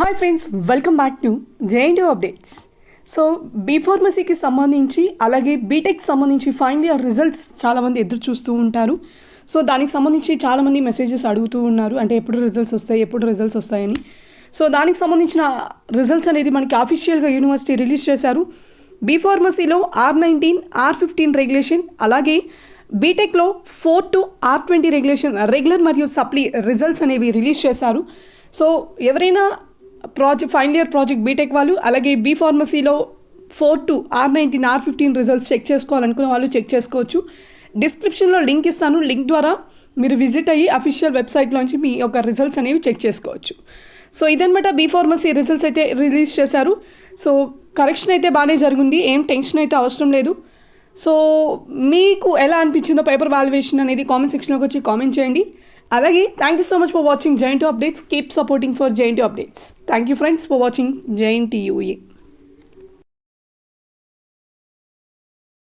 Hi friends, welcome back to JNTU updates. So B ఫార్మసీకి సంబంధించి అలాగే బీటెక్ సంబంధించి ఫైనల్ ఇయర్ రిజల్ట్స్ చాలామంది ఎదురు చూస్తూ ఉంటారు. సో దానికి సంబంధించి చాలామంది మెసేజెస్ అడుగుతూ ఉన్నారు, అంటే ఎప్పుడు రిజల్ట్స్ వస్తాయని. సో దానికి సంబంధించిన రిజల్ట్స్ అనేది మనకి అఫీషియల్గా యూనివర్సిటీ రిలీజ్ చేశారు. బీ ఫార్మసీలో R19, R15 రెగ్యులేషన్, అలాగే బీటెక్లో 4 to R20 రెగ్యులేషన్ రెగ్యులర్ మరియు సప్లీ రిజల్ట్స్ అనేవి రిలీజ్ చేశారు. సో ఎవరైనా ఫైనల్ ఇయర్ ప్రాజెక్ట్ బీటెక్ వాళ్ళు, అలాగే బీ ఫార్మసీలో 4 to R19, R15 results check చేసుకోవాలనుకున్న వాళ్ళు చెక్ చేసుకోవచ్చు. డిస్క్రిప్షన్లో లింక్ ఇస్తాను, లింక్ ద్వారా మీరు విజిట్ అయ్యి అఫీషియల్ వెబ్సైట్లోంచి మీ యొక్క రిజల్ట్స్ అనేవి చెక్ చేసుకోవచ్చు. సో ఇదనమాట బీ ఫార్మసీ రిజల్ట్స్ అయితే రిలీజ్ చేశారు. సో కరెక్షన్ అయితే బాగానే జరిగింది, ఏం టెన్షన్ అయితే అవసరం లేదు. సో మీకు ఎలా అనిపించిందో పేపర్ వాల్యుయేషన్ అనేది కామెంట్ సెక్షన్లోకి వచ్చి కామెంట్ చేయండి. అలాగే thank you so much for watching JNTU updates. Keep supporting for JNTU updates. Thank you friends for watching JNTU.